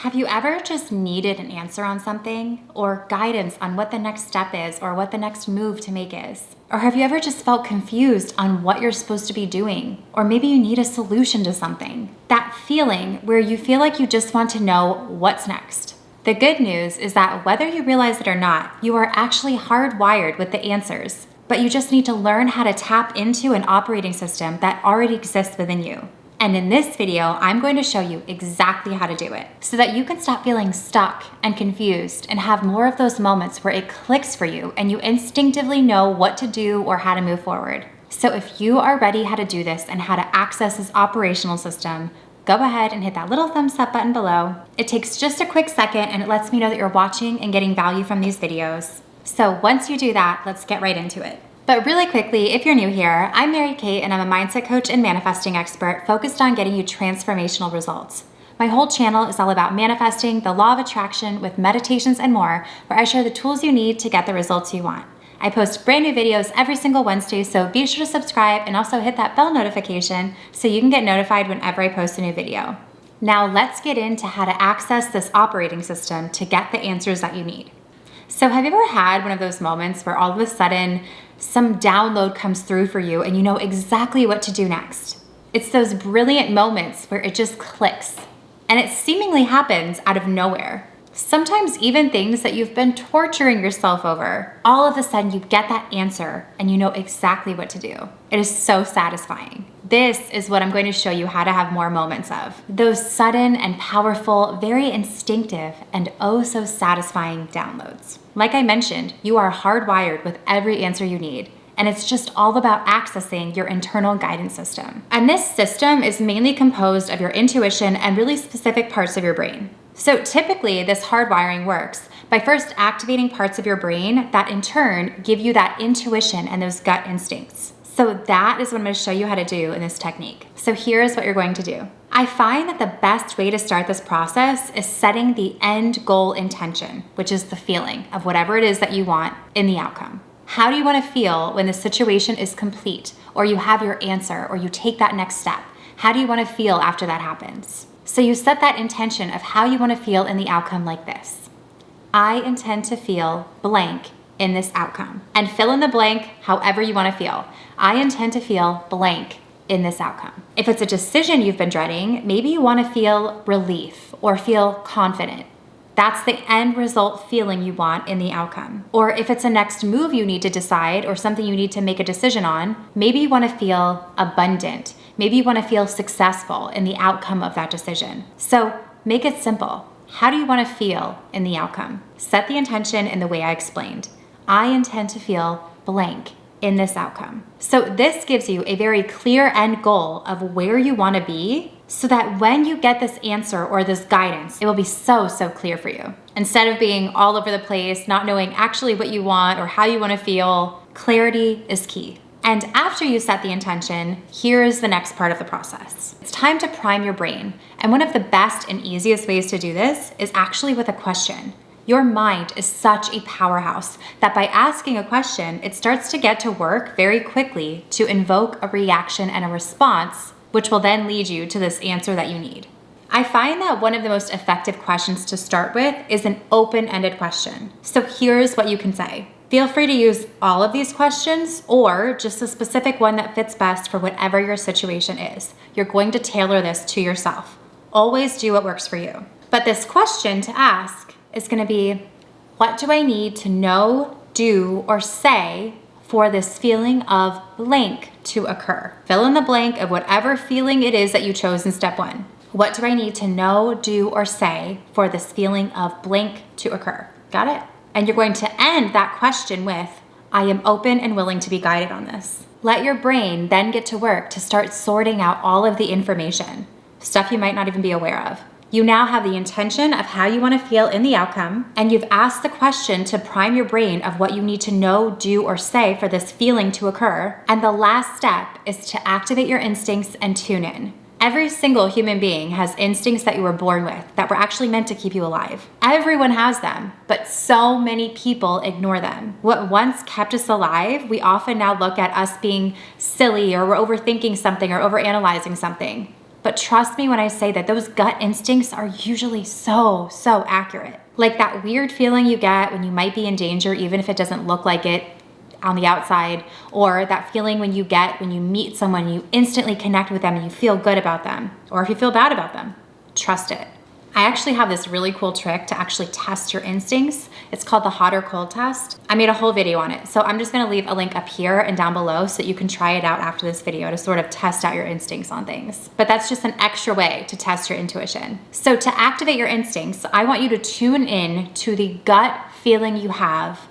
Have you ever just needed an answer on something or guidance on what the next step is or what the next move to make is? Or have you ever just felt confused on what you're supposed to be doing? Or maybe you need a solution to something. That feeling where you feel like you just want to know what's next. The good news is that whether you realize it or not, you are actually hardwired with the answers, but you just need to learn how to tap into an operating system that already exists within you. And in this video, I'm going to show you exactly how to do it so that you can stop feeling stuck and confused and have more of those moments where it clicks for you and you instinctively know what to do or how to move forward. So if you are ready how to do this and how to access this operational system, go ahead and hit that little thumbs up button below. It takes just a quick second and it lets me know that you're watching and getting value from these videos. So once you do that, let's get right into it. But really quickly, if you're new here, I'm Mary Kate and I'm a mindset coach and manifesting expert focused on getting you transformational results. My whole channel is all about manifesting the law of attraction with meditations and more, where I share the tools you need to get the results you want. I post brand new videos every single Wednesday, so be sure to subscribe and also hit that bell notification so you can get notified whenever I post a new video. Now let's get into how to access this operating system to get the answers that you need. So have you ever had one of those moments where all of a sudden some download comes through for you and you know exactly what to do next? It's those brilliant moments where it just clicks and it seemingly happens out of nowhere. Sometimes even things that you've been torturing yourself over, all of a sudden you get that answer and you know exactly what to do. It is so satisfying. This is what I'm going to show you how to have more moments of. Those sudden and powerful, very instinctive, and oh so satisfying downloads. Like I mentioned, you are hardwired with every answer you need, and it's just all about accessing your internal guidance system. And this system is mainly composed of your intuition and really specific parts of your brain. So typically this hardwiring works by first activating parts of your brain that in turn give you that intuition and those gut instincts. So that is what I'm going to show you how to do in this technique. So here's what you're going to do. I find that the best way to start this process is setting the end goal intention, which is the feeling of whatever it is that you want in the outcome. How do you want to feel when the situation is complete, or you have your answer, or you take that next step? How do you want to feel after that happens? So you set that intention of how you want to feel in the outcome like this. I intend to feel blank in this outcome. And fill in the blank however you want to feel. I intend to feel blank in this outcome. If it's a decision you've been dreading, maybe you want to feel relief or feel confident. That's the end result feeling you want in the outcome. Or if it's a next move you need to decide or something you need to make a decision on, maybe you want to feel abundant. Maybe you want to feel successful in the outcome of that decision. So make it simple. How do you want to feel in the outcome? Set the intention in the way I explained. I intend to feel blank in this outcome. So this gives you a very clear end goal of where you want to be so that when you get this answer or this guidance, it will be so clear for you. Instead of being all over the place, not knowing actually what you want or how you want to feel, clarity is key. And after you set the intention, here's the next part of the process. It's time to prime your brain. And one of the best and easiest ways to do this is actually with a question. Your mind is such a powerhouse that by asking a question, it starts to get to work very quickly to invoke a reaction and a response, which will then lead you to this answer that you need. I find that one of the most effective questions to start with is an open-ended question. So here's what you can say. Feel free to use all of these questions or just a specific one that fits best for whatever your situation is. You're going to tailor this to yourself. Always do what works for you. But this question to ask is going to be, what do I need to know, do, or say for this feeling of blank to occur? Fill in the blank of whatever feeling it is that you chose in step one. What do I need to know, do, or say for this feeling of blank to occur? Got it? And you're going to end that question with, I am open and willing to be guided on this. Let your brain then get to work to start sorting out all of the information, stuff you might not even be aware of. You now have the intention of how you want to feel in the outcome, and you've asked the question to prime your brain of what you need to know, do, or say for this feeling to occur. And the last step is to activate your instincts and tune in. Every single human being has instincts that you were born with that were actually meant to keep you alive. Everyone has them, but so many people ignore them. What once kept us alive, we often now look at us being silly or we're overthinking something or overanalyzing something. but trust me when I say that those gut instincts are usually so accurate. Like that weird feeling you get when you might be in danger, even if it doesn't look like it on the outside, or that feeling when you get when you meet someone, you instantly connect with them and you feel good about them, or if you feel bad about them. Trust it. I actually have this really cool trick to actually test your instincts. It's called the hot or cold test. I made a whole video on it. So I'm just gonna leave a link up here and down below so that you can try it out after this video to sort of test out your instincts on things. But that's just an extra way to test your intuition. So to activate your instincts, I want you to tune in to the gut feeling you have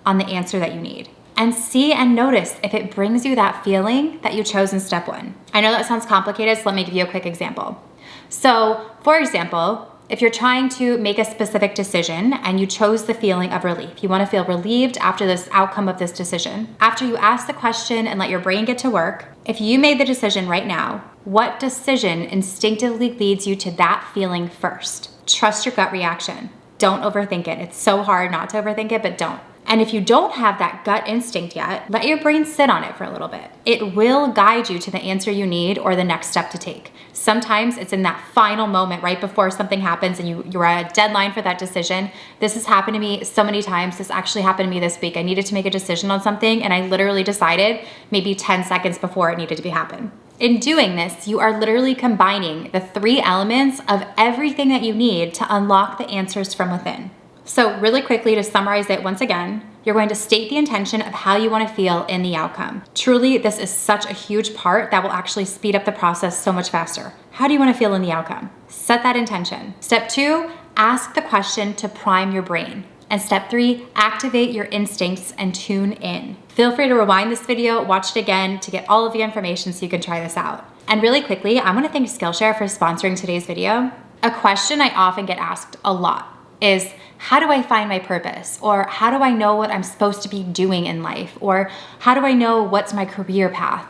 on the answer that you need, and see and notice if it brings you that feeling that you chose in step 1. I know that sounds complicated, so let me give you a quick example. So for example, if you're trying to make a specific decision and you chose the feeling of relief, you want to feel relieved after this outcome of this decision. After you ask the question and let your brain get to work, if you made the decision right now, what decision instinctively leads you to that feeling first? Trust your gut reaction. Don't overthink it. It's so hard not to overthink it, but don't. And if you don't have that gut instinct yet, let your brain sit on it for a little bit. It will guide you to the answer you need or the next step to take. Sometimes it's in that final moment right before something happens and you're at a deadline for that decision. This has happened to me so many times. This actually happened to me this week. I needed to make a decision on something and I literally decided maybe 10 seconds before it needed to happen. In doing this, you are literally combining the 3 elements of everything that you need to unlock the answers from within. So really quickly to summarize it once again, you're going to state the intention of how you want to feel in the outcome. Truly, this is such a huge part that will actually speed up the process so much faster. How do you want to feel in the outcome? Set that intention. Step 2, ask the question to prime your brain. And step 3, activate your instincts and tune in. Feel free to rewind this video, watch it again to get all of the information so you can try this out. And really quickly, I want to thank Skillshare for sponsoring today's video. A question I often get asked a lot is, how do I find my purpose? Or how do I know what I'm supposed to be doing in life? Or how do I know what's my career path?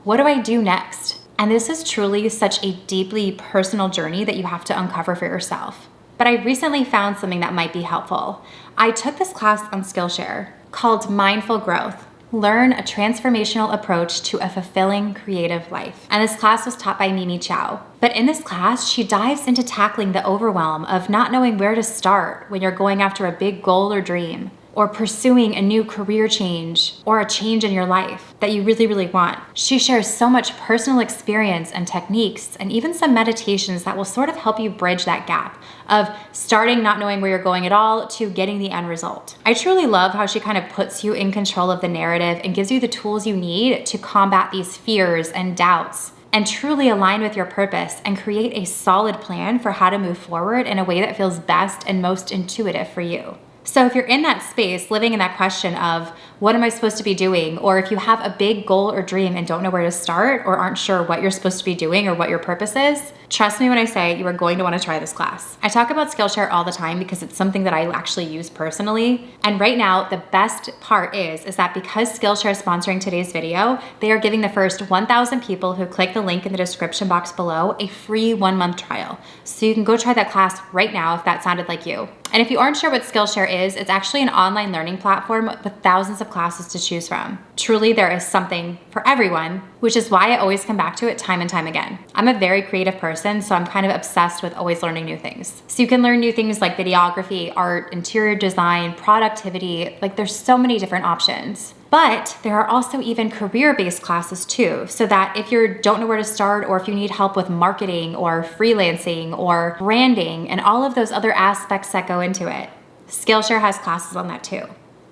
What do I do next? And this is truly such a deeply personal journey that you have to uncover for yourself. But I recently found something that might be helpful. I took this class on Skillshare called Mindful Growth. Learn a transformational approach to a fulfilling creative life. And this class was taught by Mimi Chow. But in this class, she dives into tackling the overwhelm of not knowing where to start when you're going after a big goal or dream, or pursuing a new career change, or a change in your life that you really want. She shares so much personal experience and techniques, and even some meditations that will sort of help you bridge that gap of starting not knowing where you're going at all to getting the end result. I truly love how she kind of puts you in control of the narrative and gives you the tools you need to combat these fears and doubts and truly align with your purpose and create a solid plan for how to move forward in a way that feels best and most intuitive for you. So if you're in that space, living in that question of what am I supposed to be doing? Or if you have a big goal or dream and don't know where to start or aren't sure what you're supposed to be doing or what your purpose is, trust me when I say you are going to want to try this class. I talk about Skillshare all the time because it's something that I actually use personally. And right now, the best part is that because Skillshare is sponsoring today's video, they are giving the first 1,000 people who click the link in the description box below a free 1-month trial. So you can go try that class right now if that sounded like you. And if you aren't sure what Skillshare is, it's actually an online learning platform with thousands of classes to choose from. Truly, there is something for everyone, which is why I always come back to it time and time again. I'm a very creative person, so I'm kind of obsessed with always learning new things. So you can learn new things like videography, art, interior design, productivity, like there's so many different options. But there are also even career-based classes too, so that if you don't know where to start or if you need help with marketing or freelancing or branding and all of those other aspects that go into it, Skillshare has classes on that too.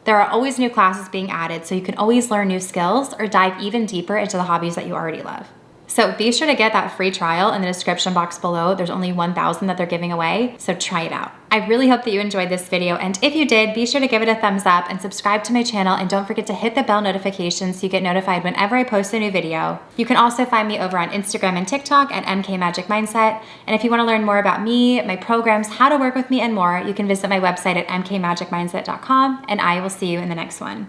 There are always new classes being added, so you can always learn new skills or dive even deeper into the hobbies that you already love. So be sure to get that free trial in the description box below. There's only 1,000 that they're giving away, so try it out. I really hope that you enjoyed this video, and if you did, be sure to give it a thumbs up and subscribe to my channel, and don't forget to hit the bell notification so you get notified whenever I post a new video. You can also find me over on Instagram and TikTok at mkmagicmindset, and if you want to learn more about me, my programs, how to work with me, and more, you can visit my website at mkmagicmindset.com, and I will see you in the next one.